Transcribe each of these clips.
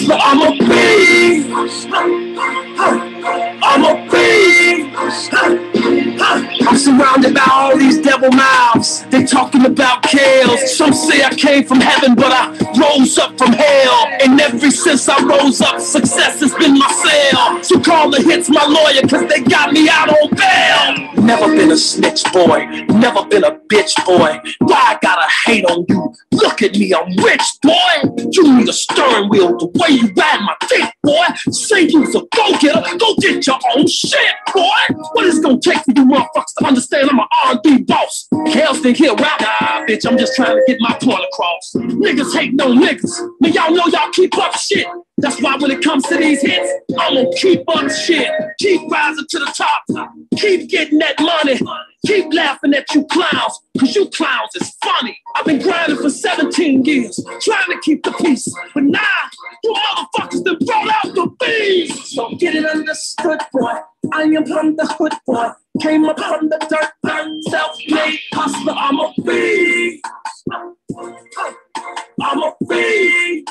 hustler, I'm a beast. I'm a beast. I'm surrounded by all these devil mouths. They talking about kills. Some say I came from heaven, but I rose up from hell. And ever since I rose up, success has been my sale. So call the hits my lawyer, cause they got me out on bail. Never been a snitch, boy. Never been a bitch, boy. Why I gotta hate on you? Look at me, I'm rich, boy. You need a steering wheel the way you ride my dick, boy. Say you's a go-getter, go get your own shit, boy. What is it gonna take for you motherfuckers to understand I'm an R&B boss? Hell think he'll rap? Nah, bitch, I'm just trying to get my point across. Niggas hate no niggas. Man, y'all know y'all keep up shit. That's why when it comes to these hits, I'm gonna keep up shit. Keep rising to the top. Keep getting that money. Keep laughing at you clowns, cause you clowns is funny. I've been grinding for 17 years, trying to keep the peace. But now, you motherfuckers done brought out the beast. So get it understood, boy. I am from the hood, boy. Came up from the dirt, self-made hustler. I'm a beast. I'm a beast.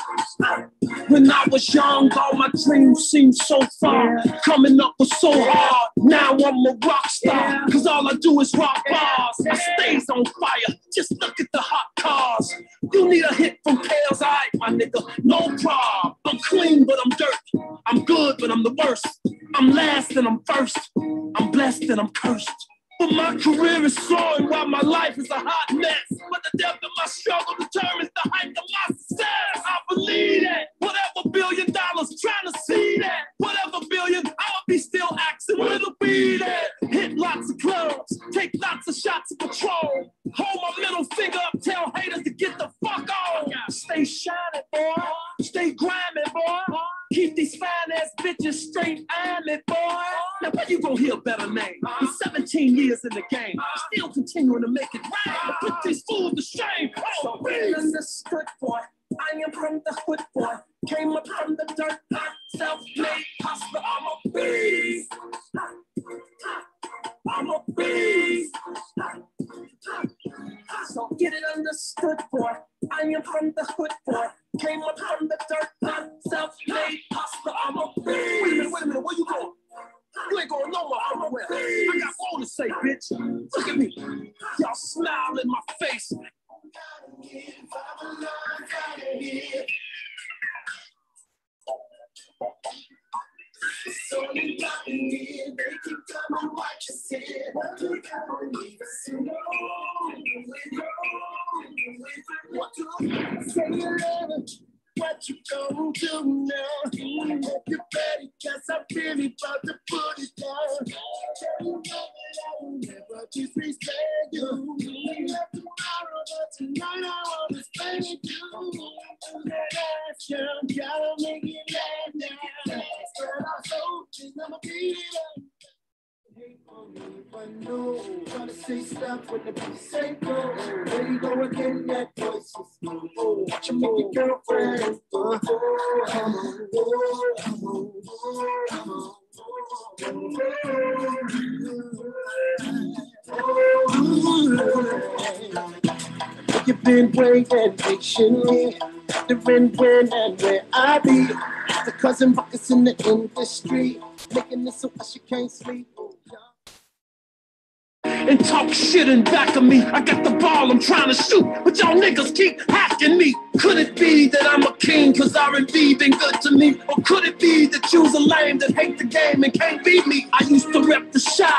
When I was young, all my dreams seemed so far. Coming up was so hard. Now I'm a rock star, cause all I do is rock bars. I stays on fire, just look at the hot cars. You need a hit from Pales, alright, my nigga, no problem. I'm clean, but I'm dirt. I'm good, but I'm the worst. I'm last and I'm first. I'm blessed and I'm cursed. But my career is soaring while my life is a hot mess. But the depth of my struggle determines the height of my success. I believe that. Whatever $1 billion trying to see that. Whatever billion, I'll be still asking where to be there. Hit lots of clubs, take lots of shots of patrol. Hold my middle finger up, tell haters to get the fuck on. Stay shining, boy. Stay grinding, boy. Keep these fine-ass bitches straight eyeing me, boy. Now when you gonna hear a better name? I'm 17 years in the game, still continuing to make it rain. Put these fools to shame. So well understood, boy. I am from the hood, boy. Came up from the dirt, self-made hustler. I'm a beast. I'm a beast. So get it understood, boy. I am from the hood, boy. Came up from the dirt, self-made hustler. I'm a beast. Wait a minute, where you going? You ain't going no more. I got more to say, bitch. Look at me. Y'all smile in my face. So you got me, they keep coming what you said. What do you leave us what do say you love it? What you gonna do now? Hope you're ready, cause I'm really about to put it down. Tell you that I will never disrespect you. We love tomorrow, but tonight I wanna spend it you. That's you, gotta make it last now. But I hope she's never be there. Hate on me, but no. Trying to say stop when the people say go. There you go again, that voice is no. Oh, watch you make your girlfriend. Oh, come on, come on, come on. You've been waiting patiently, wondering when and where I be. The cousin rockets in the industry, making this so she can't sleep. And talk shit in back of me. I got the ball, I'm trying to shoot, but y'all niggas keep hacking me. Could it be that I'm a king cause R&B been good to me? Or could it be that you's a lame that hate the game and can't beat me? I used to rep the shy,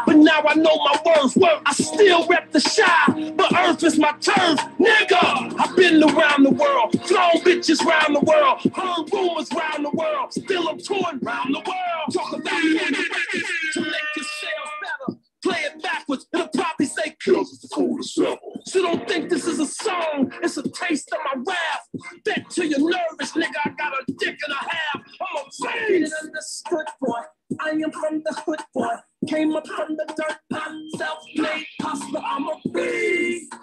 but now I know my worth. I still rep the shy, but earth is my turf, nigga. I've been around the world, flown bitches around the world, heard rumors around the world, still I'm touring around the world. Talk about to make your sales better. Play it backwards, it'll probably say kills is the coolest level. So don't think this is a song, it's a taste of my wrath. Bet till you're nervous, nigga, I got a dick and a half. I'm a beast. Understood, boy. I am from the hood, boy. Came up from the dirt, self-made hustler. I'm a beast.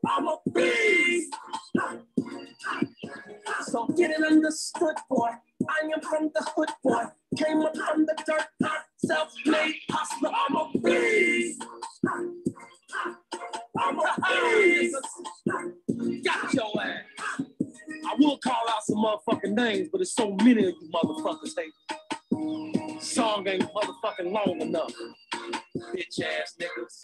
I'm a beast. So get it understood, boy. I am from the hood, boy. Came up from the dirt, self-made hustler. I'm a beast. I'm a beast. Got your ass. I would call out some motherfucking names, but there's so many of you motherfuckers hate. Song ain't motherfucking long enough. Bitch ass niggas.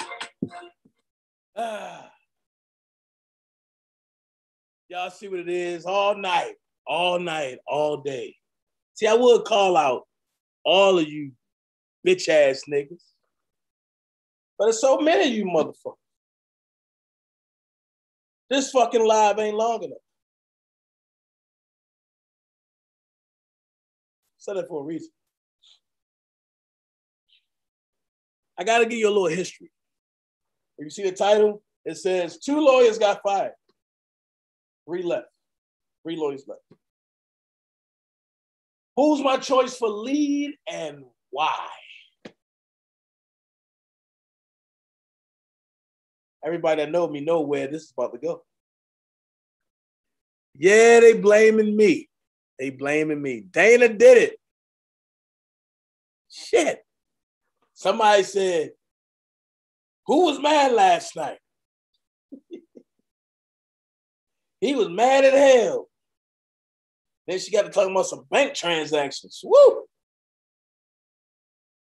Y'all see what it is all night, all day. See, I would call out all of you bitch ass niggas, but there's so many of you motherfuckers. This fucking live ain't long enough. Said it for a reason. I gotta give you a little history. If you see the title, it says 2 lawyers got fired. 3 left. 3 lawyers left. Who's my choice for lead and why? Everybody that know me know where this is about to go. Yeah, they blaming me. They blaming me. Dana did it. Shit. Somebody said, who was mad last night? He was mad at hell. Then she got to talk about some bank transactions. Woo!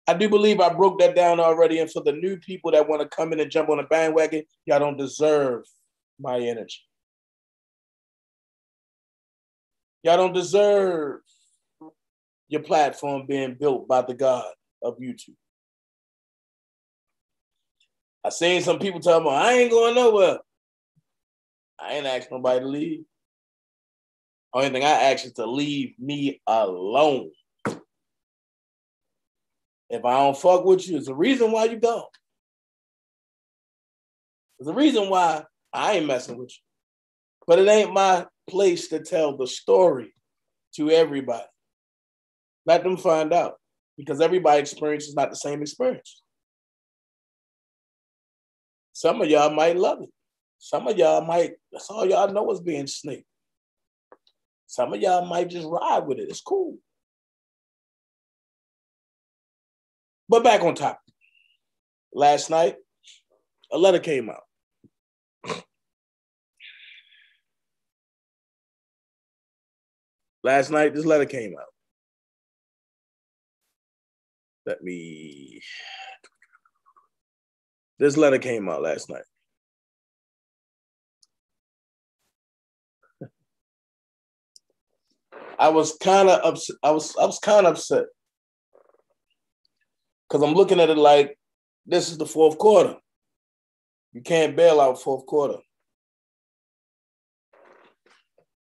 I do believe I broke that down already. And for the new people that want to come in and jump on the bandwagon, y'all don't deserve my energy. Y'all don't deserve your platform being built by the God of YouTube. I seen some people tell me, I ain't going nowhere. I ain't asked nobody to leave. Only thing I ask is to leave me alone. If I don't fuck with you, it's a reason why you gone. There's a reason why I ain't messing with you. But it ain't my place to tell the story to everybody. Let them find out. Because everybody's experience is not the same experience. Some of y'all might love it. Some of y'all might, that's all y'all know is being snaked. Some of y'all might just ride with it. It's cool. But back on topic. Last night, a letter came out. Last night, this letter came out. This letter came out last night. I was kind of upset. I was kind of upset because I'm looking at it like this is the 4th quarter. You can't bail out 4th quarter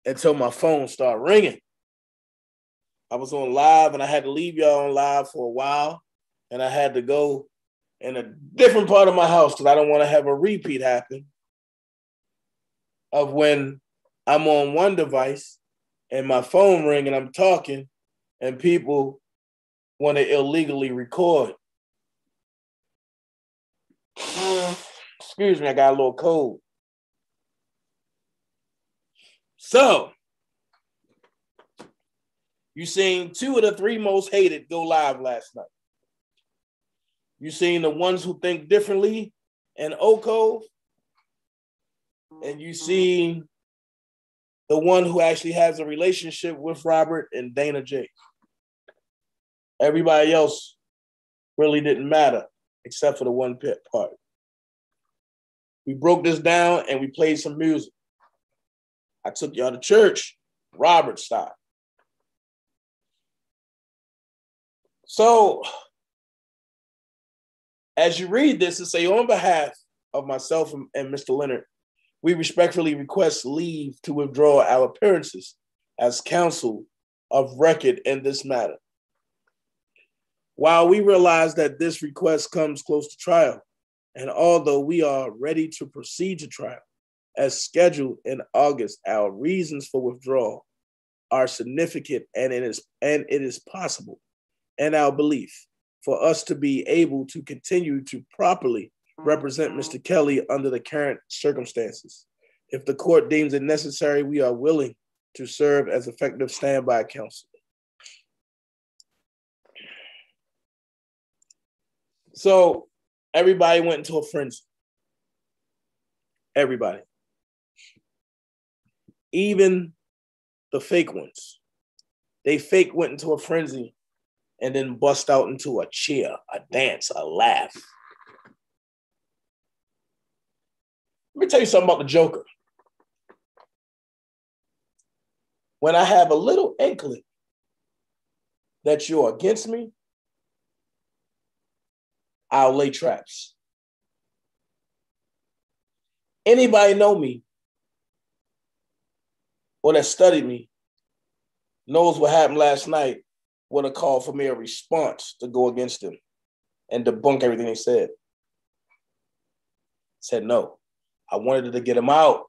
until my phone started ringing. I was on live and I had to leave y'all on live for a while, and I had to go in a different part of my house because I don't want to have a repeat happen of when I'm on one device and my phone ring and I'm talking and people want to illegally record. Excuse me, I got a little cold. So, you seen 2 of the 3 most hated go live last night. You seen the ones who think differently and Oko, and you seen the one who actually has a relationship with Robert and DanaJay. Everybody else really didn't matter except for the one part. We broke this down and we played some music. I took y'all to church, Robert style. So, as you read this, it say, on behalf of myself and Mr. Leonard, we respectfully request leave to withdraw our appearances as counsel of record in this matter. While we realize that this request comes close to trial, and although we are ready to proceed to trial as scheduled in August, our reasons for withdrawal are significant, and it is possible, in our belief, for us to be able to continue to properly represent Mr. Kelly under the current circumstances. If the court deems it necessary, we are willing to serve as effective standby counsel. So everybody went into a frenzy. Everybody. Even the fake ones. They fake went into a frenzy and then bust out into a cheer, a dance, a laugh. Let me tell you something about the Joker. When I have a little inkling that you're against me, I'll lay traps. Anybody know me or that studied me knows what happened last night would have called for me a response to go against them and debunk everything they said. Said no. I wanted to get him out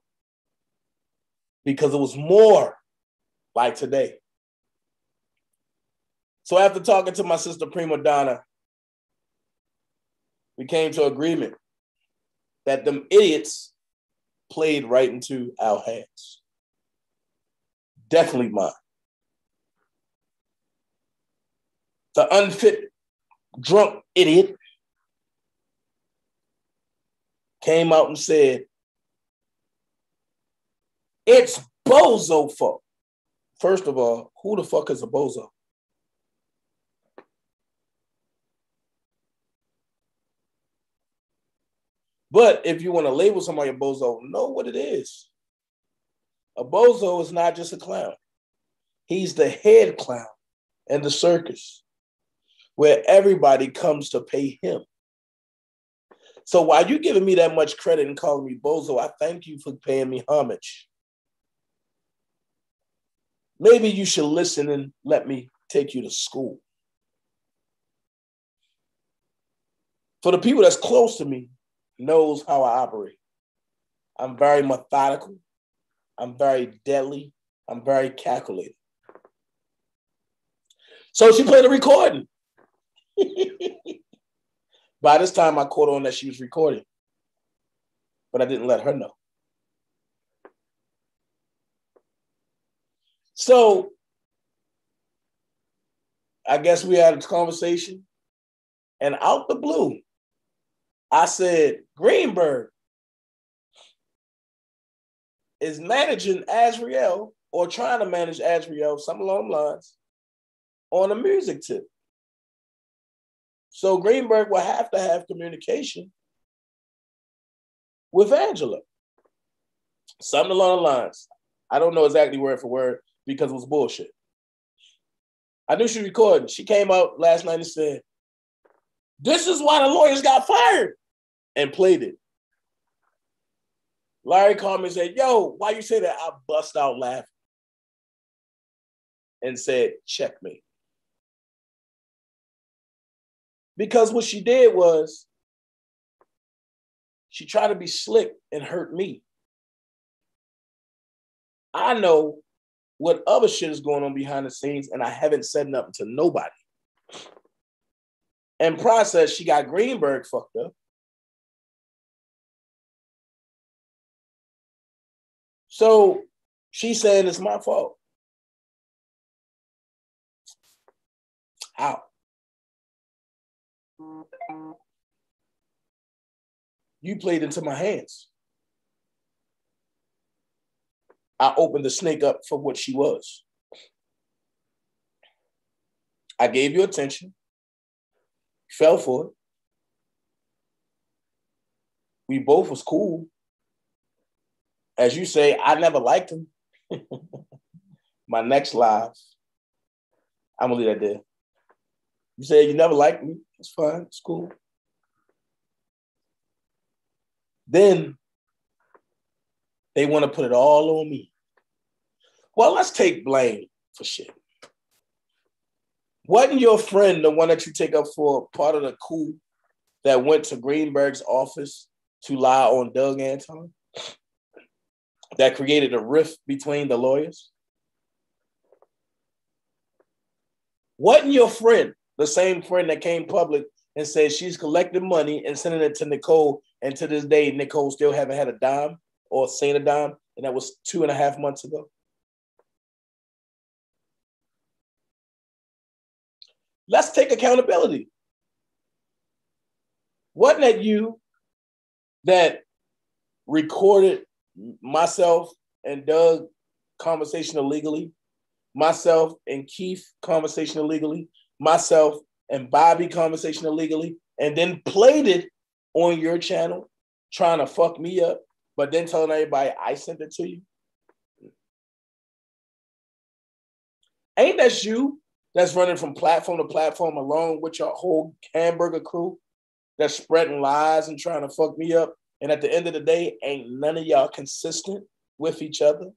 because it was more like today. So after talking to my sister Prima Donna, we came to agreement that them idiots played right into our hands. Definitely mine. The unfit, drunk idiot came out and said, it's bozo fuck. First of all, who the fuck is a bozo? But if you want to label somebody a bozo, know what it is. A bozo is not just a clown. He's the head clown in the circus where everybody comes to pay him. So while you're giving me that much credit and calling me bozo, I thank you for paying me homage. Maybe you should listen and let me take you to school. For the people that's close to me, knows how I operate. I'm very methodical. I'm very deadly. I'm very calculated. So she played a recording. By this time, I caught on that she was recording, but I didn't let her know. So I guess we had a conversation, and out the blue, I said, Greenberg is managing Azriel or trying to manage Azriel, something along the lines, on a music tip. So Greenberg will have to have communication with Angela. Something along the lines. I don't know exactly word for word because it was bullshit. I knew she was recording. She came out last night and said, this is why the lawyers got fired, and played it. Larry called me and said, yo, why you say that? I bust out laughing and said, checkmate. Because what she did was she tried to be slick and hurt me. I know what other shit is going on behind the scenes, and I haven't said nothing to nobody. In process, she got Greenberg fucked up. So she's saying it's my fault. How? You played into my hands. I opened the snake up for what she was. I gave you attention. Fell for it. We both was cool. As you say, I never liked him. My next live, I'm gonna leave that there. You say you never liked me. It's fine. It's cool. Then they want to put it all on me. Well, let's take blame for shit. Wasn't your friend the one that you take up for part of the coup that went to Greenberg's office to lie on Doug Anton? That created a rift between the lawyers? Wasn't your friend the same friend that came public and said she's collecting money and sending it to Nicole, and to this day, Nicole still haven't had a dime or seen a dime, and that was 2.5 months ago? Let's take accountability. Wasn't that you that recorded myself and Doug conversation illegally myself and Keith conversation illegally, myself and Bobby conversation illegally, and then played it on your channel, trying to fuck me up, but then telling everybody I sent it to you? Ain't that you that's running from platform to platform along with your whole hamburger crew that's spreading lies and trying to fuck me up? And at the end of the day, ain't none of y'all consistent with each other?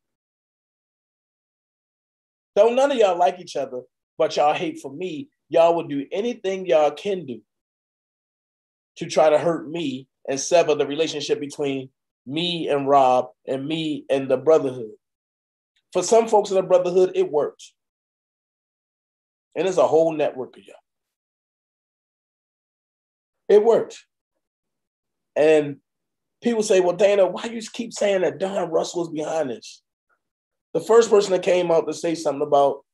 Don't none of y'all like each other, but y'all hate for me. Y'all will do anything y'all can do to try to hurt me and sever the relationship between me and Rob and me and the brotherhood. For some folks in the brotherhood, it worked. And there's a whole network of y'all. It worked. And people say, well, Dana, why you keep saying that Don Russell is behind this? The first person that came out to say something about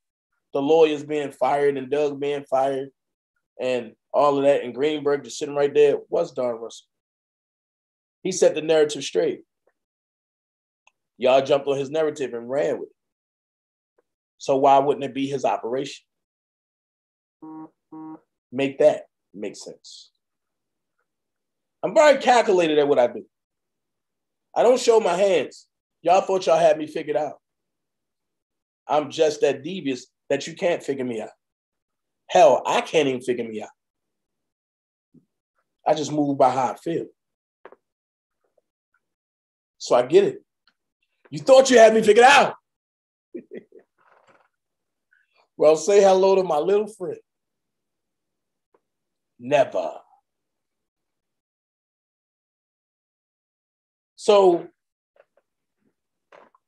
the lawyers being fired and Doug being fired and all of that, and Greenberg just sitting right there, was Don Russell. He set the narrative straight. Y'all jumped on his narrative and ran with it. So why wouldn't it be his operation? Make that make sense. I'm very calculated at what I do. I don't show my hands. Y'all thought y'all had me figured out. I'm just that devious that you can't figure me out. Hell, I can't even figure me out. I just move by how I feel. So I get it. You thought you had me figured out. Well, say hello to my little friend. Never. So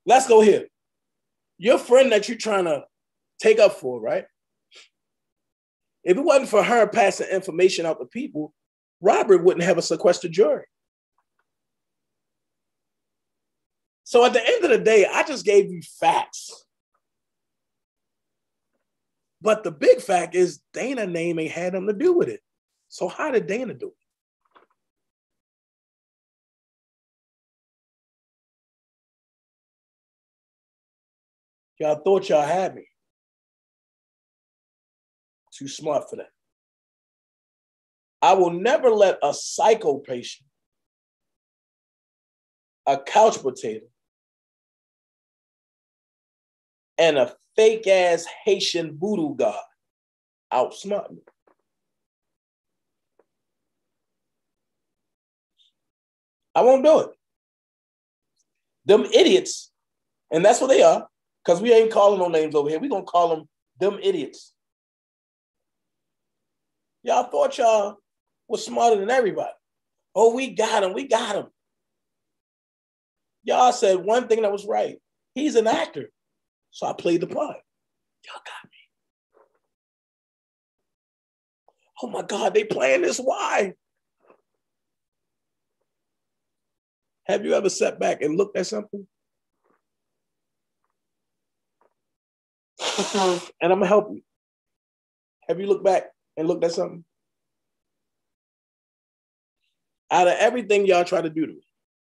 let's go here. Your friend that you're trying to take up for, right? If it wasn't for her passing information out to people, Robert wouldn't have a sequestered jury. So at the end of the day, I just gave you facts. But the big fact is Dana's name ain't had nothing to do with it. So how did Dana do it? Y'all thought y'all had me. Too smart for that. I will never let a psycho patient, a couch potato, and a fake-ass Haitian voodoo god outsmart me. I won't do it. Them idiots, and that's what they are, because we ain't calling no names over here. We're going to call them idiots. Y'all thought y'all was smarter than everybody. Oh, we got him. We got him. Y'all said one thing that was right. He's an actor. So I played the part. Y'all got me. Oh my God, they playing this. Why? Have you ever sat back and looked at something? And I'm gonna help you. Have you looked back and looked at something? Out of everything y'all try to do to me,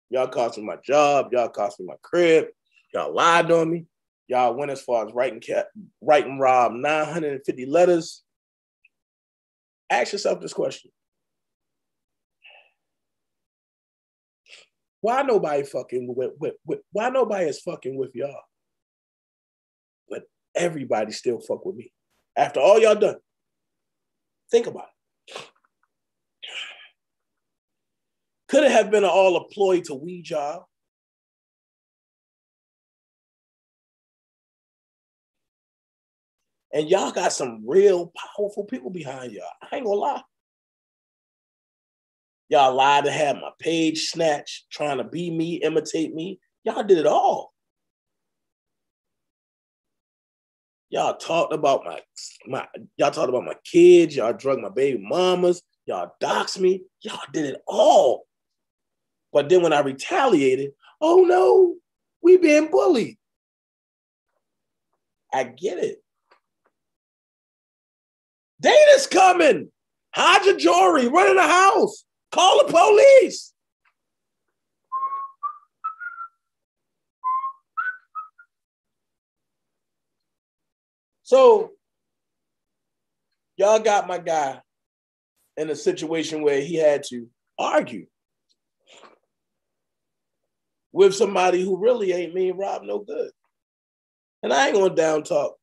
y'all cost me my job, y'all cost me my crib, y'all lied on me, y'all went as far as writing Rob 950 letters. Ask yourself this question. Why nobody fucking why nobody is fucking with y'all? But everybody still fuck with me. After all y'all done. Think about it. Could it have been all a ploy to weed y'all? And y'all got some real powerful people behind y'all. I ain't gonna lie. Y'all lied to have my page snatched, trying to be me, imitate me. Y'all did it all. Y'all talked about my kids. Y'all drug my baby mamas. Y'all doxed me. Y'all did it all. But then when I retaliated, oh no, we being bullied. I get it. Dana's coming. Hide your jewelry. Run in the house. Call the police. So y'all got my guy in a situation where he had to argue with somebody who really ain't mean Rob no good. And I ain't gonna down talk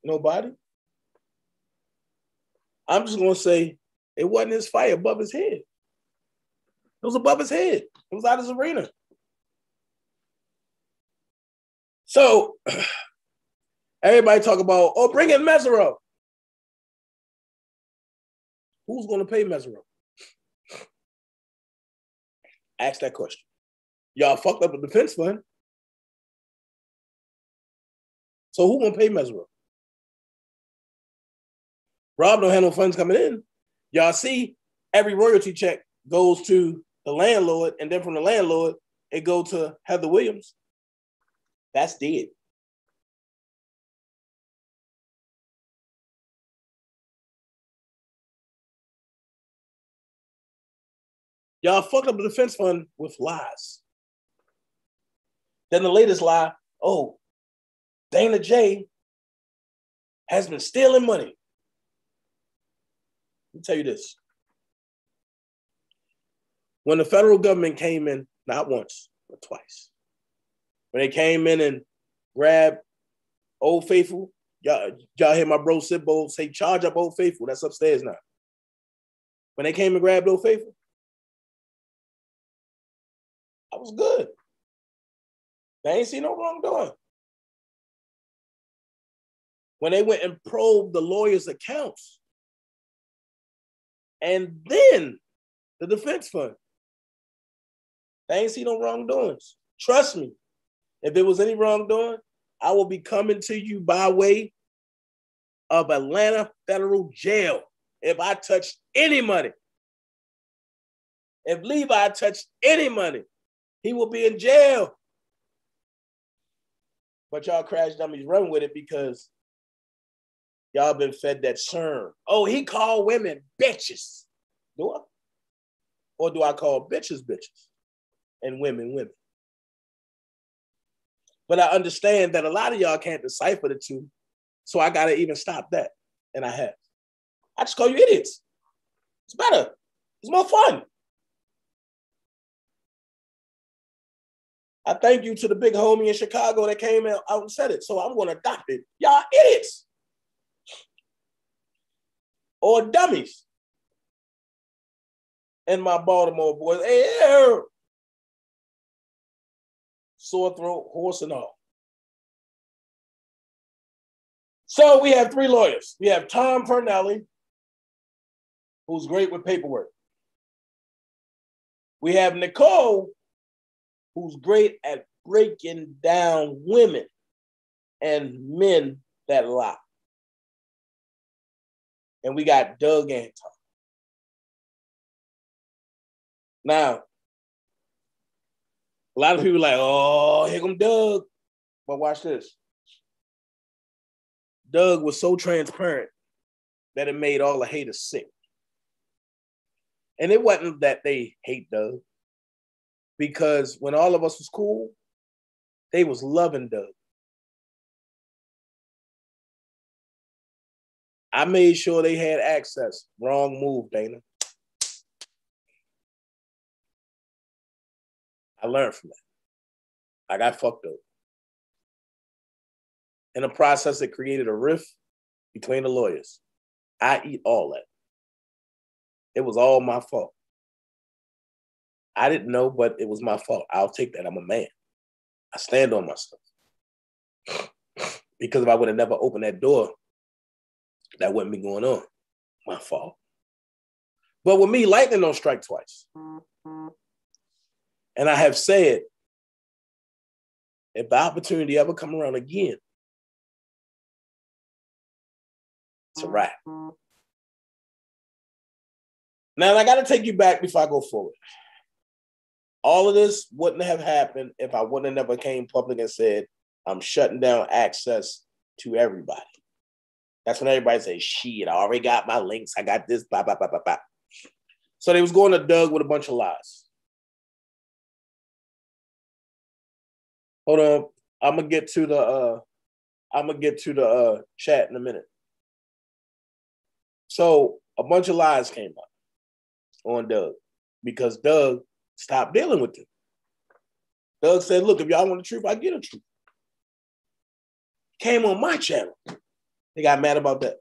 nobody. I'm just gonna say it wasn't his fight above his head. It was above his head. It was out of his arena. So everybody talk about, oh, bring in Mesero. Who's gonna pay Mesero? Ask that question. Y'all fucked up the defense fund. So who gonna pay Mesero? Rob don't have no funds coming in. Y'all see every royalty check goes to the landlord, and then from the landlord, it go to Heather Williams. That's dead. Y'all fucked up the defense fund with lies. Then the latest lie, oh, DanaJay has been stealing money. Let me tell you this. When the federal government came in, not once, but twice, when they came in and grabbed Old Faithful, y'all hear my bro Sibbo say, charge up Old Faithful. That's upstairs now. When they came and grabbed Old Faithful, I was good. They ain't see no wrongdoing. When they went and probed the lawyer's accounts, and then the defense fund, they ain't see no wrongdoings. Trust me, if there was any wrongdoing, I will be coming to you by way of Atlanta Federal Jail if I touched any money. If Levi touched any money, he will be in jail. But y'all crash dummies run with it because y'all been fed that CERN. Oh, he called women bitches. Do I? Or do I call bitches bitches and women women? But I understand that a lot of y'all can't decipher the two, so I got to even stop that. And I have. I just call you idiots. It's better. It's more fun. I thank you to the big homie in Chicago that came out and said it, so I'm going to adopt it. Y'all idiots. Or dummies. And my Baltimore boys, hey, sore throat, horse and all. So we have three lawyers. We have Tom Fernelli, who's great with paperwork. We have Nicole, who's great at breaking down women and men that lie. And we got Doug Anton. Now, a lot of people are like, oh, here come Doug. But watch this. Doug was so transparent that it made all the haters sick. And it wasn't that they hate Doug, because when all of us was cool, they was loving Doug. I made sure they had access. Wrong move, Dana. I learned from that. I got fucked up. In the process, it created a rift between the lawyers. I eat all that. It was all my fault. I didn't know, but it was my fault. I'll take that. I'm a man. I stand on my stuff. Because if I would have never opened that door, that wouldn't be going on. My fault. But with me, lightning don't strike twice. And I have said, if the opportunity ever come around again, it's a wrap. Now, I got to take you back before I go forward. All of this wouldn't have happened if I wouldn't have never came public and said, I'm shutting down access to everybody. That's when everybody says, shit, I already got my links. I got this, blah, blah, blah, blah, blah. So they was going to Doug with a bunch of lies. Hold on. I'm going to get to I'm gonna get to the chat in a minute. So a bunch of lies came out on Doug because Doug stopped dealing with them. Doug said, look, if y'all want the truth, I get the truth. Came on my channel. They got mad about that.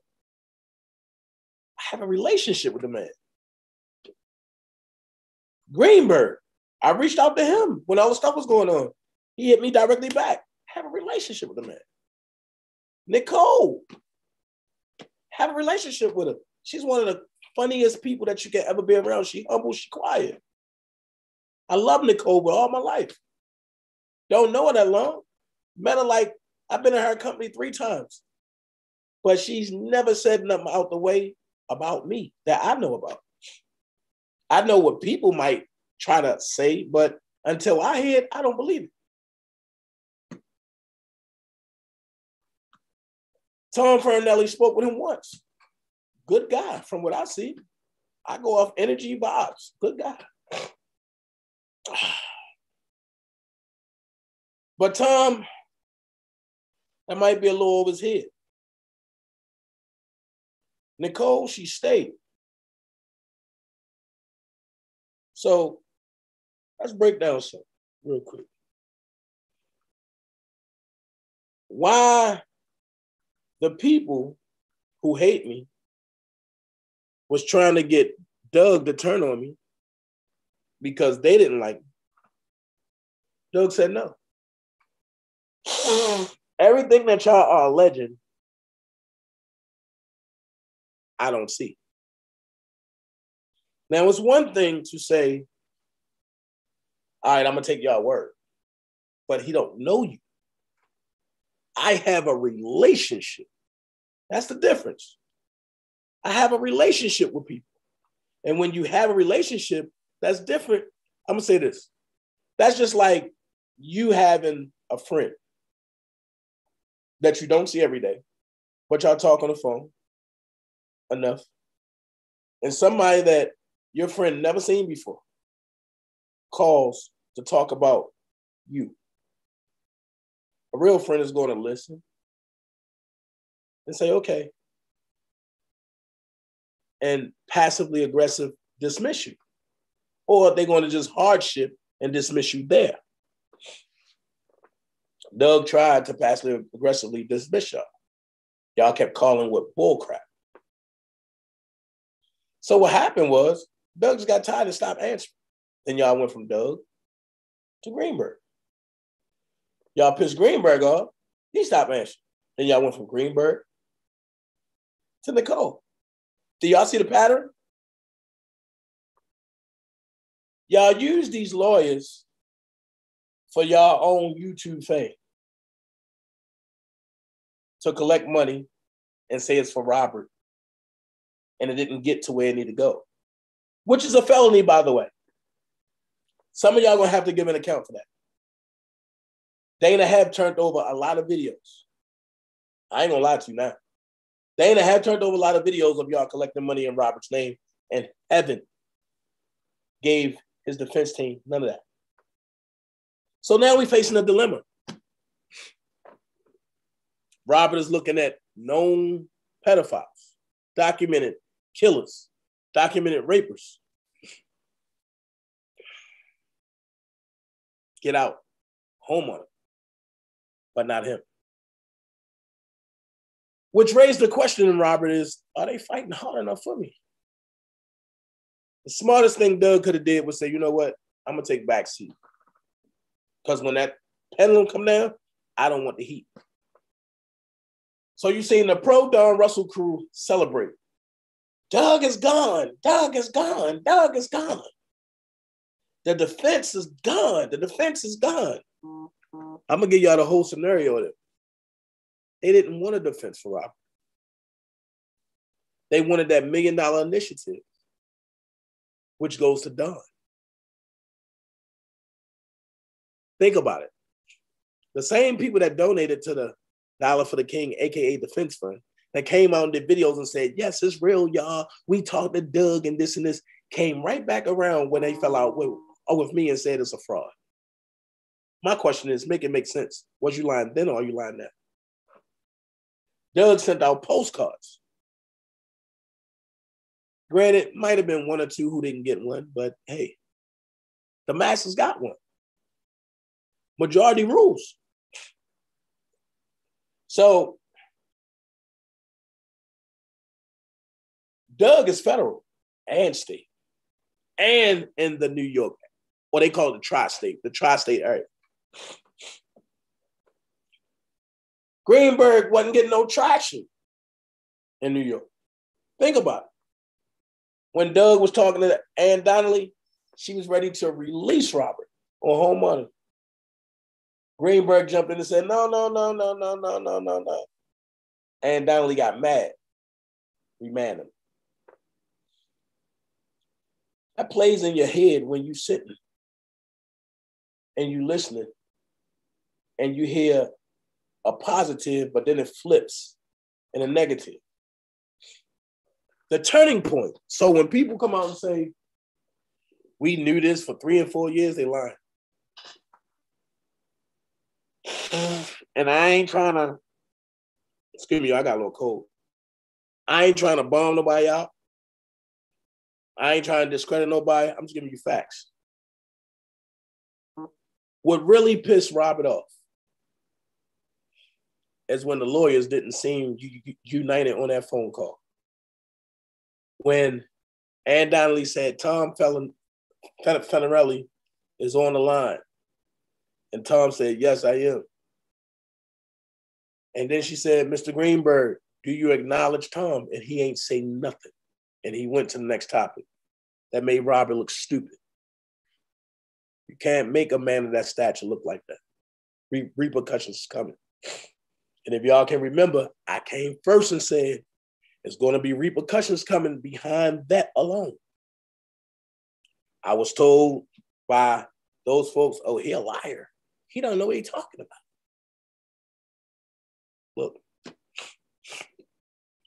I have a relationship with the man. Greenberg, I reached out to him when all the stuff was going on. He hit me directly back. I have a relationship with the man. Nicole, have a relationship with her. She's one of the funniest people that you can ever be around. She humble, she quiet. I love Nicole with all my life. Don't know her that long. Met her like, I've been in her company 3 times. But she's never said nothing out the way about me that I know about. I know what people might try to say, but until I hear it, I don't believe it. Tom Fernelli spoke with him once. Good guy from what I see. I go off energy vibes. Good guy. But Tom, that might be a little over his head. Nicole, she stayed. So let's break down something real quick. Why the people who hate me was trying to get Doug to turn on me because they didn't like me. Doug said no. Everything that y'all are alleging, I don't see. Now, it's one thing to say, all right, I'm going to take y'all word, but he don't know you. I have a relationship. That's the difference. I have a relationship with people. And when you have a relationship, that's different. I'm going to say this. That's just like you having a friend that you don't see every day, but y'all talk on the phone enough. And somebody that your friend never seen before calls to talk about you. A real friend is going to listen and say, okay, and passively aggressive dismiss you. Or they're going to just hardship and dismiss you there. Doug tried to passively aggressively dismiss y'all. Y'all kept calling with bullcrap. So what happened was Doug just got tired and stopped answering. Then y'all went from Doug to Greenberg. Y'all pissed Greenberg off. He stopped answering. Then y'all went from Greenberg to Nicole. Do y'all see the pattern? Y'all use these lawyers for y'all own YouTube fame to collect money and say it's for Robert, and it didn't get to where it needed to go, which is a felony, by the way. Some of y'all gonna have to give an account for that. Dana have turned over a lot of videos. I ain't gonna lie to you now. Dana have turned over a lot of videos of y'all collecting money in Robert's name, and Evan gave his defense team none of that. So now we're facing a dilemma. Robert is looking at known pedophiles, documented killers, documented rapers. Get out, homeowner, but not him. Which raised the question, Robert, is, are they fighting hard enough for me? The smartest thing Doug could have did was say, you know what, I'm gonna take backseat. Because when that pendulum come down, I don't want the heat. So you're seeing the pro Don Russell crew celebrate. Doug is gone, Doug is gone, Doug is gone. The defense is gone, the defense is gone. I'm gonna give y'all the whole scenario of it. They didn't want a defense for Robert. They wanted that $1 million initiative, which goes to Don. Think about it. The same people that donated to the Dollar for the King, AKA Defense Fund, that came out and did videos and said, yes, it's real, y'all. We talked to Doug and this, came right back around when they fell out with me and said it's a fraud. My question is, make it make sense. Was you lying then or are you lying now? Doug sent out postcards. Granted, might have been one or two who didn't get one, but hey, the masses got one. Majority rules. So Doug is federal and state, and in the New York, or they call it the tri-state area. Greenberg wasn't getting no traction in New York. Think about it. When Doug was talking to Ann Donnelly, she was ready to release Robert on home money. Greenberg jumped in and said, no. Ann Donnelly got mad. Remanded him. That plays in your head when you sitting and you listening and you hear a positive, but then it flips in a negative. The turning point. So when people come out and say, we knew this for 3 and 4 years, they lying. And I ain't trying to, excuse me, I got a little cold. I ain't trying to bomb nobody out. I ain't trying to discredit nobody. I'm just giving you facts. What really pissed Robert off is when the lawyers didn't seem united on that phone call. When Ann Donnelly said, Tom Fenarelli is on the line. And Tom said, yes, I am. And then she said, Mr. Greenberg, do you acknowledge Tom? And he ain't say nothing. And he went to the next topic. That made Robert look stupid. You can't make a man of that stature look like that. Repercussions is coming. And if y'all can remember, I came first and said, there's going to be repercussions coming behind that alone. I was told by those folks, oh, he a liar. He don't know what he's talking about. Look.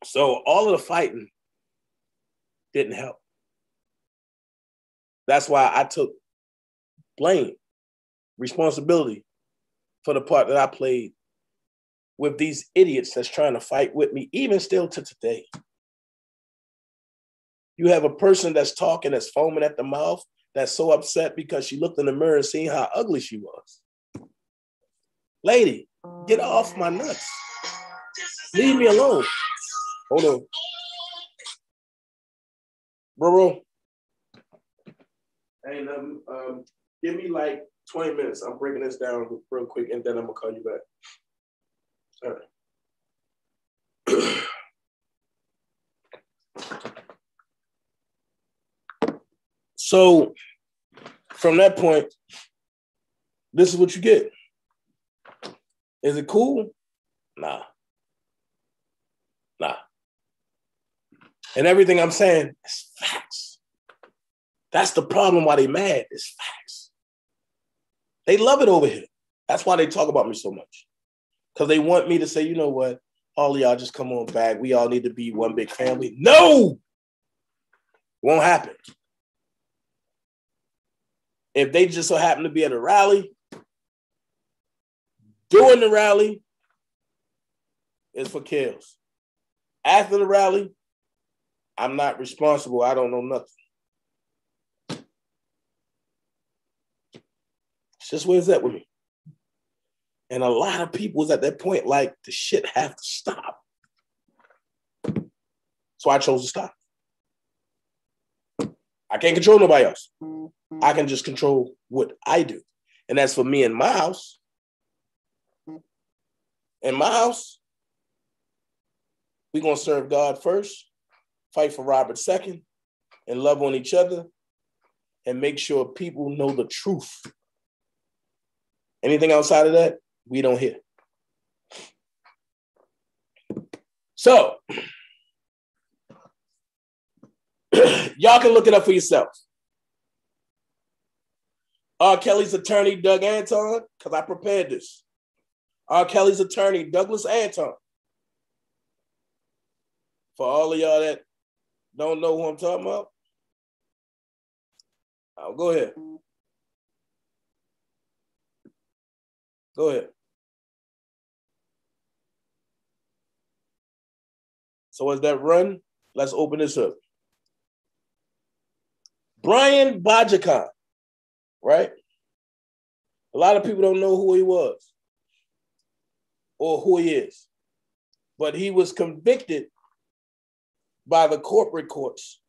So all of the fighting didn't help. That's why I took blame, responsibility for the part that I played with these idiots that's trying to fight with me, even still to today. You have a person that's talking, that's foaming at the mouth, that's so upset because she looked in the mirror and seen how ugly she was. Lady, get off my nuts. Leave me alone. Hold on. Bro. Hey, give me like 20 minutes. I'm breaking this down real quick and then I'm gonna call you back. All right. So from that point, this is what you get. Is it cool? Nah. And everything I'm saying is facts. That's the problem why they mad, is facts. They love it over here. That's why they talk about me so much. Because they want me to say, you know what, all of y'all just come on back. We all need to be one big family. No! Won't happen. If they just so happen to be at a rally, during the rally, it's for kills. After the rally, I'm not responsible. I don't know nothing. It's just where it's at with me. And a lot of people is at that point like, the shit have to stop. So I chose to stop. I can't control nobody else. I can just control what I do. And that's for me in my house. In my house, we're going to serve God first, fight for Robert second, and love on each other, and make sure people know the truth. Anything outside of that, we don't hear. So, y'all can look it up for yourself. R. Kelly's attorney, Doug Anton, because I prepared this. R. Kelly's attorney, Douglas Anton. For all of y'all that don't know who I'm talking about, I'll go ahead. Go ahead. So as that run, let's open this up. Brian Bajakan, right? A lot of people don't know who he was or who he is, but he was convicted by the corporate courts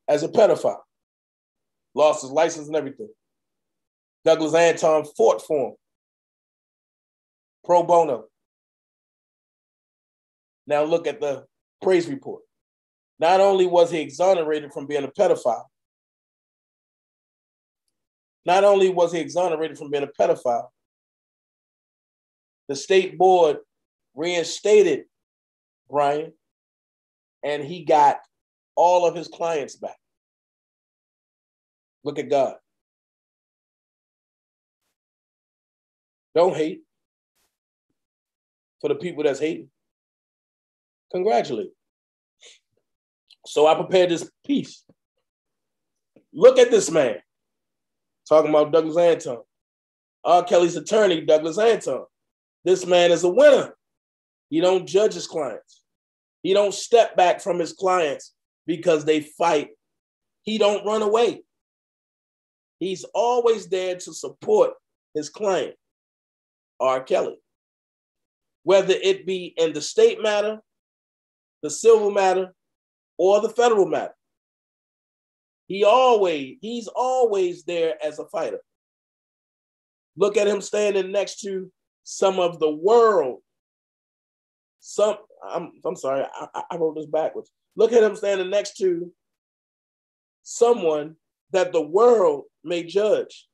as a pedophile, lost his license and everything. Douglas Anton fought for him, pro bono. Now look at the praise report. Not only was he exonerated from being a pedophile, the state board reinstated Brian, and he got all of his clients back. Look at God. Don't hate. For the people that's hating, congratulate. So I prepared this piece. Look at this man. Talking about Douglas Anton. R. Kelly's attorney, Douglas Anton. This man is a winner. He don't judge his clients. He don't step back from his clients because they fight. He don't run away. He's always there to support his client, R. Kelly. Whether it be in the state matter, the civil matter, or the federal matter. He's always there as a fighter. Look at him standing next to some of the world. I'm sorry, I wrote this backwards. Look at him standing next to someone that the world may judge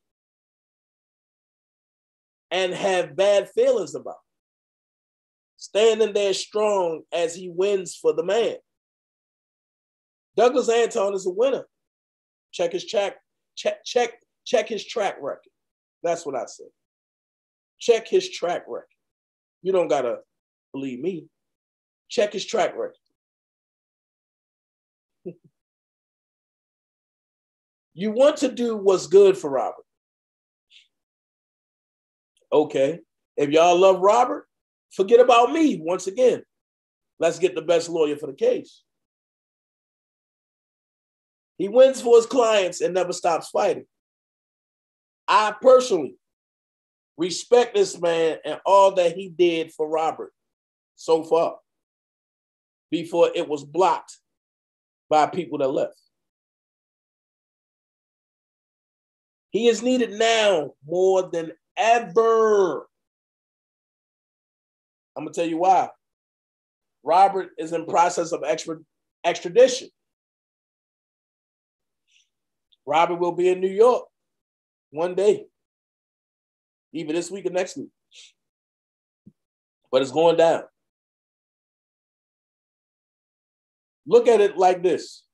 and have bad feelings about. Standing there strong as he wins for the man. Douglas Anton is a winner. Check his track record. That's what I say. Check his track record. You don't gotta believe me. Check his track record. You want to do what's good for Robert. Okay. If y'all love Robert, forget about me once again. Let's get the best lawyer for the case. He wins for his clients and never stops fighting. I personally respect this man and all that he did for Robert so far before it was blocked by people that left. He is needed now more than ever. I'm going to tell you why. Robert is in process of extradition. Robert will be in New York one day, either this week or next week. But it's going down. Look at it like this.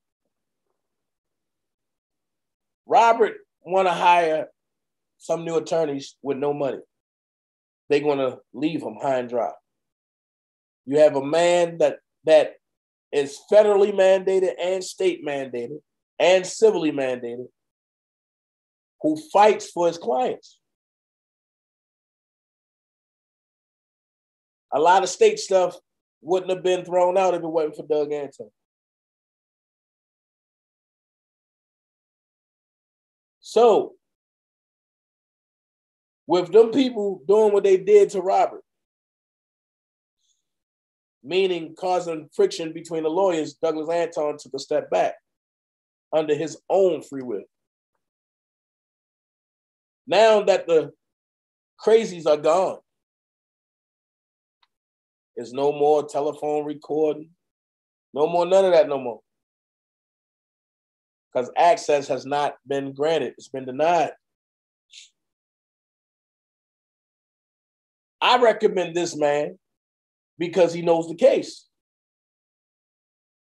Robert want to hire some new attorneys with no money. They're going to leave him high and dry. You have a man that is federally mandated and state mandated and civilly mandated who fights for his clients. A lot of state stuff wouldn't have been thrown out if it wasn't for Doug Anton. So, with them people doing what they did to Robert, meaning causing friction between the lawyers, Douglas Anton took a step back under his own free will. Now that the crazies are gone, there's no more telephone recording, no more none of that no more. Because access has not been granted, it's been denied. I recommend this man because he knows the case.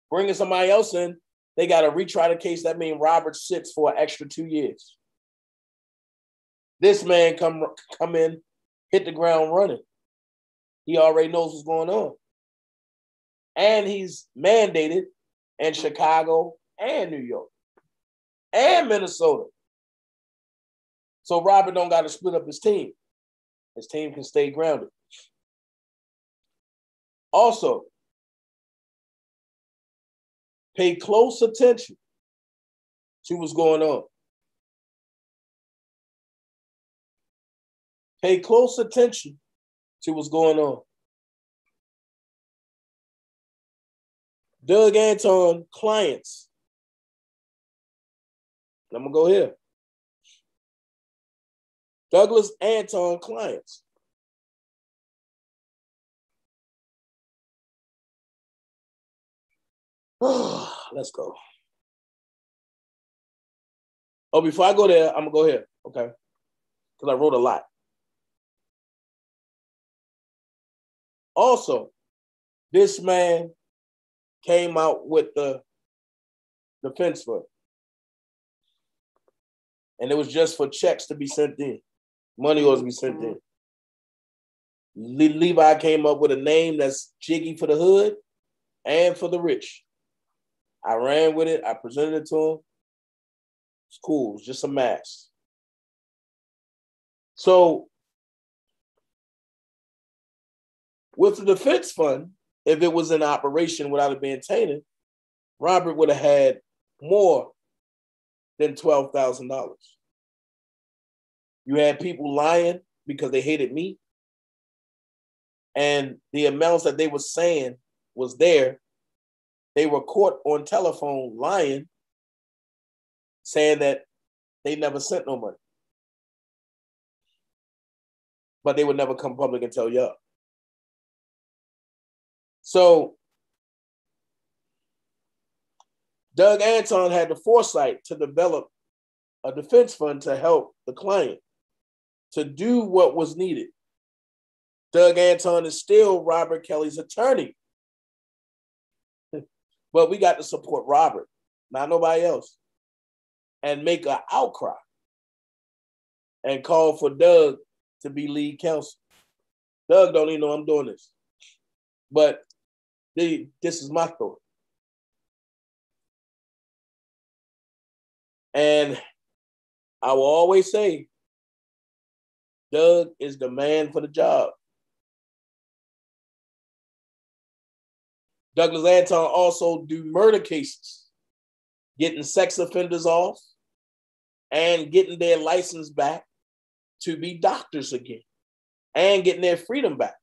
Bringing somebody else in, they got to retry the case. That means Robert sits for an extra 2 years. This man come in, hit the ground running. He already knows what's going on. And he's mandated in Chicago and New York and Minnesota. So Robert don't got to split up his team. His team can stay grounded. Also, Pay close attention to what's going on. Pay close attention to what's going on. Doug Anton clients. I'm going to go here. Douglas Anton clients. Let's go. Oh, before I go there, I'm going to go here, okay? Because I wrote a lot. Also, this man came out with the defense fund. And it was just for checks to be sent in. Money orders to be sent in. Levi came up with a name that's jiggy for the hood and for the rich. I ran with it. I presented it to him. It's cool. It's just a mask. So with the defense fund, if it was in operation without it being tainted, Robert would have had more than $12,000. You had people lying because they hated me. And the amounts that they were saying was there. They were caught on telephone lying, saying that they never sent no money. But they would never come public and tell y'all. So Doug Anton had the foresight to develop a defense fund to help the client to do what was needed. Doug Anton is still Robert Kelly's attorney. But we got to support Robert, not nobody else, and make an outcry and call for Doug to be lead counsel. Doug don't even know I'm doing this. But this is my thought. And I will always say, Doug is the man for the job. Douglas Anton also do murder cases, getting sex offenders off and getting their license back to be doctors again and getting their freedom back.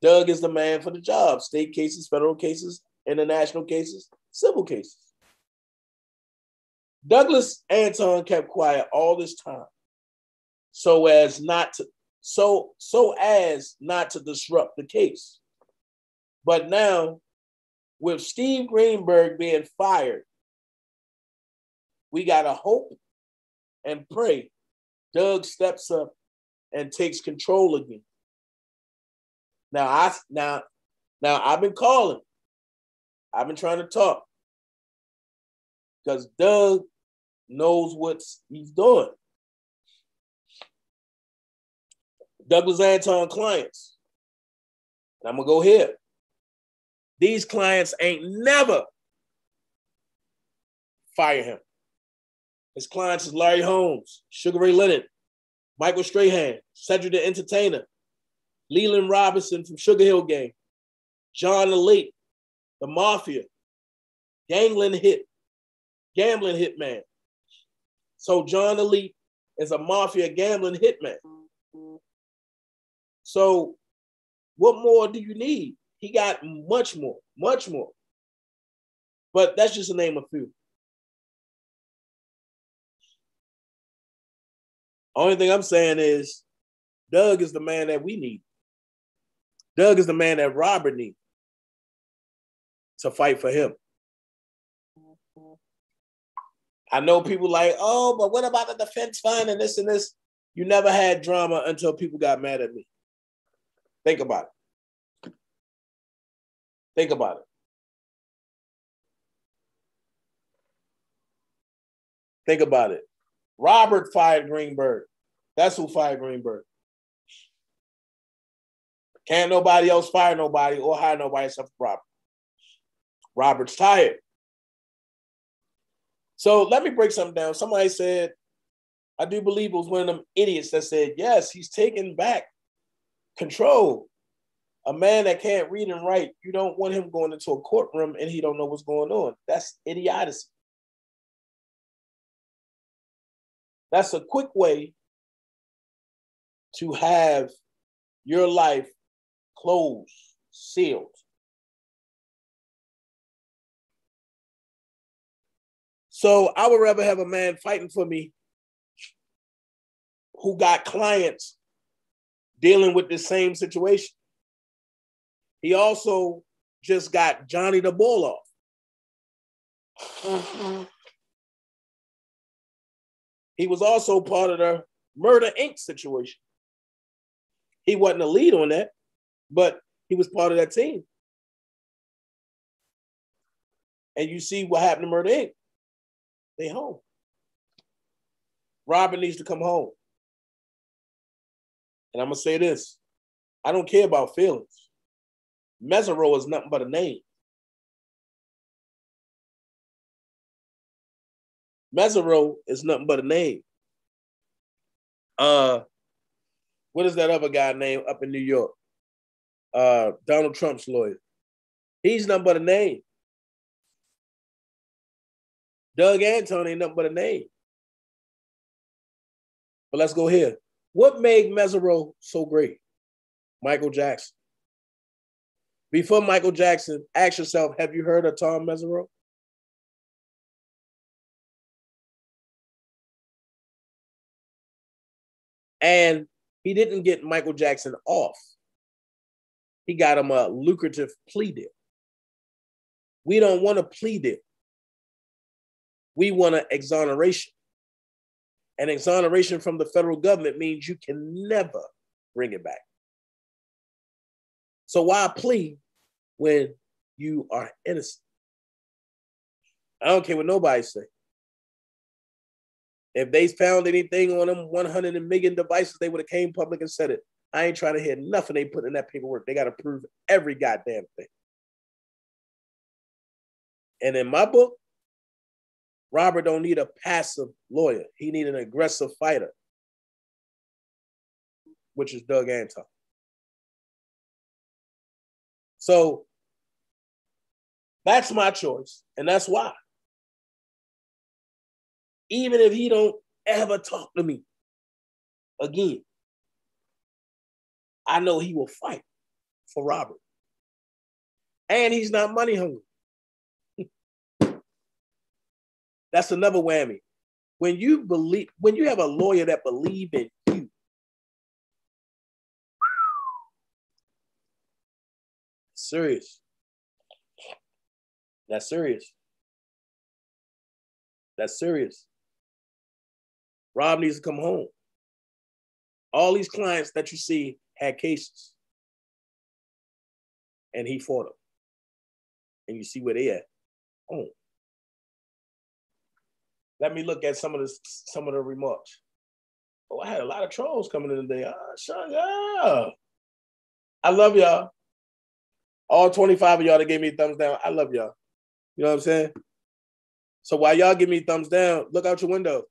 Doug is the man for the job. State cases, federal cases, international cases, civil cases. Douglas Anton kept quiet all this time so as not to disrupt the case. But now, with Steve Greenberg being fired, we gotta hope and pray Doug steps up and takes control again. Now I've been calling. I've been trying to talk because Doug knows what he's doing. Douglas Anton clients. And I'm gonna go here. These clients ain't never fire him. His clients is Larry Holmes, Sugar Ray Leonard, Michael Strahan, Cedric the Entertainer, Leland Robinson from Sugar Hill Gang, John the Late, the Mafia, gambling hitman. So John the Late is a Mafia gambling hitman. So what more do you need? He got much more. But that's just to name a few. Only thing I'm saying is Doug is the man that we need. Doug is the man that Robert needs to fight for him. I know people like, oh, but what about the defense fund and this and this? You never had drama until people got mad at me. Think about it. Think about it. Think about it. Robert fired Greenberg. That's who fired Greenberg. Can't nobody else fire nobody or hire nobody except for Robert. Robert's tired. So let me break something down. Somebody said, I do believe it was one of them idiots that said, yes, he's taking back control. A man that can't read and write, you don't want him going into a courtroom and he don't know what's going on. That's idiocy. That's a quick way to have your life closed, sealed. So I would rather have a man fighting for me who got clients dealing with the same situation. He also just got Johnny the ball off. He was also part of the Murder Inc. situation. He wasn't the lead on that, but he was part of that team. And you see what happened to Murder Inc. They home. Robin needs to come home. And I'm going to say this. I don't care about feelings. Mesereau is nothing but a name. Mesereau is nothing but a name. What is that other guy name up in New York? Donald Trump's lawyer. He's nothing but a name. Doug Anton ain't nothing but a name. But let's go here. What made Mesereau so great? Michael Jackson. Before Michael Jackson, ask yourself, have you heard of Tom Mesereau? And he didn't get Michael Jackson off. He got him a lucrative plea deal. We don't want a plea deal. We want an exoneration. An exoneration from the federal government means you can never bring it back. So why plea when you are innocent? I don't care what nobody say. If they found anything on them 100 million devices, they would have came public and said it. I ain't trying to hear nothing they put in that paperwork. They got to prove every goddamn thing. And in my book, Robert don't need a passive lawyer. He need an aggressive fighter, which is Doug Anton. So that's my choice, and that's why. Even if he don't ever talk to me again, I know he will fight for Robert. And he's not money hungry. That's another whammy. When you have a lawyer that believes in you, serious. That's serious. That's serious. Rob needs to come home. All these clients that you see had cases. And he fought them. And you see where they at. Home. Let me look at some of the remarks. Oh, I had a lot of trolls coming in today. Shut up. I love y'all. All 25 of y'all that gave me a thumbs down, I love y'all. You know what I'm saying? So while y'all give me thumbs down, look out your window.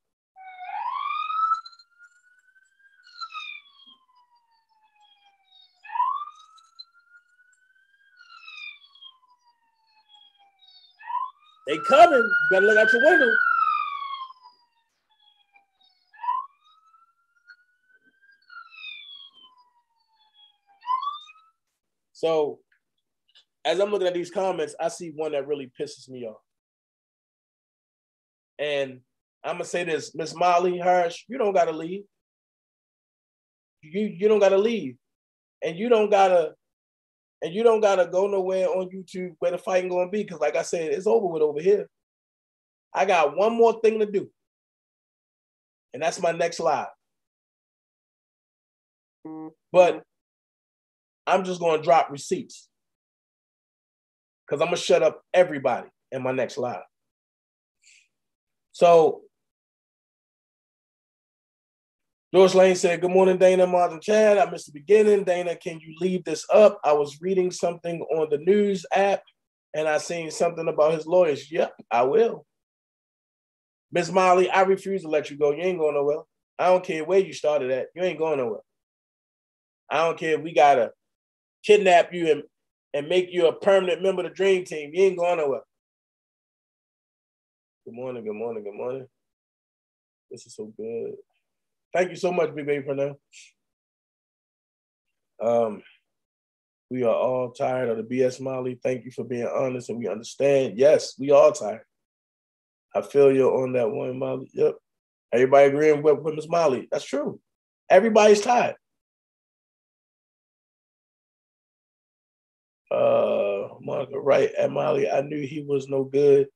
They coming. You better look out your window. So as I'm looking at these comments, I see one that really pisses me off. And I'm gonna say this, Miss Molly Harsh, you don't gotta leave. You don't gotta leave. And you don't gotta go nowhere on YouTube where the fighting gonna be, because like I said, it's over with over here. I got one more thing to do. And that's my next live. But I'm just gonna drop receipts, because I'm gonna shut up everybody in my next live. So George Lane said, good morning, Dana, Martin, Chad. I missed the beginning. Dana, can you leave this up? I was reading something on the news app and I seen something about his lawyers. Yep, I will. Miss Molly, I refuse to let you go. You ain't going nowhere. I don't care where you started at. You ain't going nowhere. I don't care if we got to kidnap you and make you a permanent member of the dream team. You ain't going nowhere. Good morning, good morning, good morning. This is so good. Thank you so much, Big Baby, for now. We are all tired of the BS, Molly. Thank you for being honest, and we understand. Yes, we all tired. I feel you on that one, Molly. Yep. Everybody agreeing with Miss Molly. That's true. Everybody's tired. Monica, right at Molly, I knew he was no good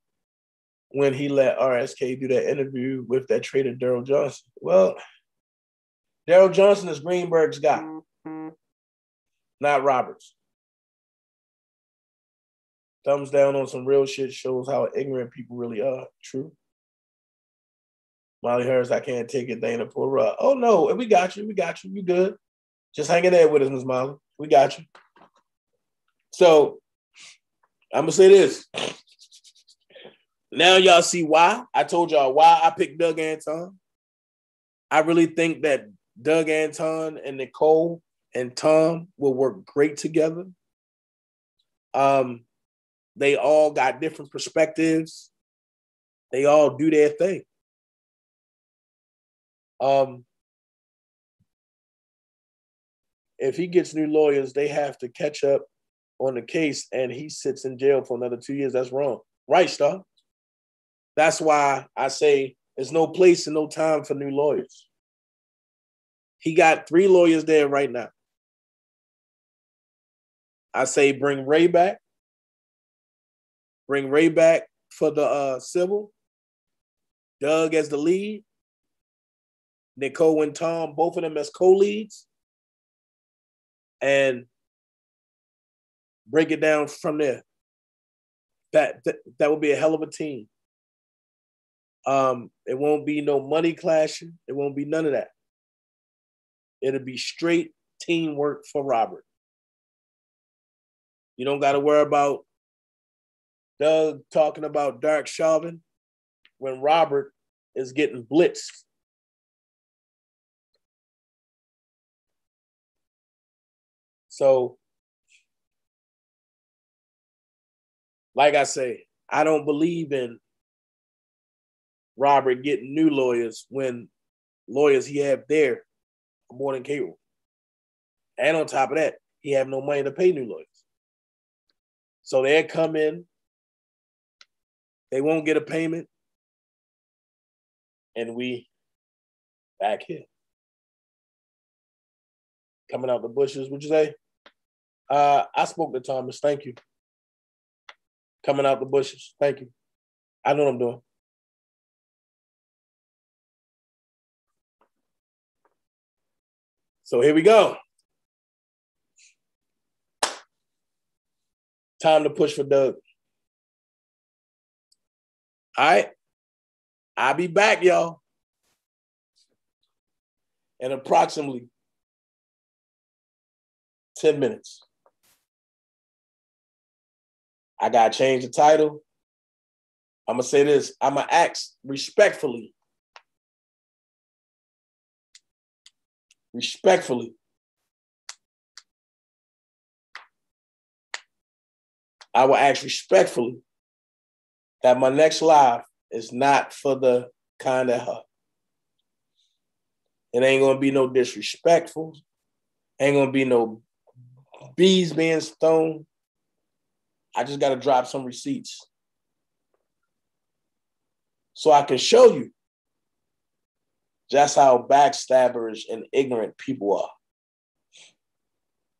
when he let RSK do that interview with that traitor Daryl Johnson. Well, Daryl Johnson is Greenberg's guy, not Roberts. Thumbs down on some real shit shows how ignorant people really are. True. Molly Harris, I can't take it, Dana Pora. Oh, no, we got you. We got you. You good. Just hanging there with us, Miss Molly. We got you. So, I'm going to say this. Now y'all see why. I told y'all why I picked Doug Anton. I really think that Doug Anton and Nicole and Tom will work great together. They all got different perspectives. They all do their thing. If he gets new lawyers, they have to catch up on the case, and he sits in jail for another 2 years. That's wrong. Right, Star? That's why I say there's no place and no time for new lawyers. He got 3 lawyers there right now. I say bring Ray back. Bring Ray back for the civil. Doug as the lead. Nicole and Tom, both of them as co-leads. And break it down from there. That would be a hell of a team. It won't be no money clashing. It won't be none of that. It'll be straight teamwork for Robert. You don't got to worry about Doug talking about Dark Chauvin when Robert is getting blitzed. So, like I say, I don't believe in Robert getting new lawyers when lawyers he have there are more than capable. And on top of that, he have no money to pay new lawyers. So they'll come in, they won't get a payment, and we back here. Coming out the bushes, would you say? I spoke to Thomas, thank you. Coming out the bushes, thank you. I know what I'm doing. So here we go. Time to push for Doug. All right. I'll be back, y'all. In approximately 10 minutes. I got to change the title. I'm going to say this. I'm going to ask respectfully. Respectfully. I will ask respectfully that my next live is not for the kind of her. It ain't going to be no disrespectful. Ain't going to be no bees being stoned. I just got to drop some receipts so I can show you just how backstabbers and ignorant people are.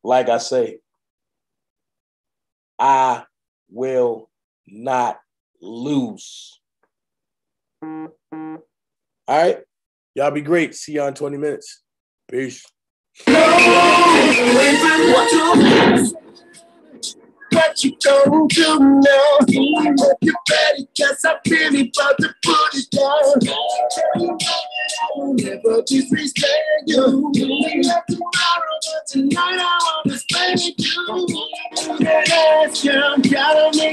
Like I say, I will not lose. All right? Y'all be great. See y'all in 20 minutes. Peace. What you gonna do now? Hope you're ready, cause I'm really about to put it down. I'll never disrespect you. Not tomorrow, but tonight I wanna spend it you. That ass, girl, gotta make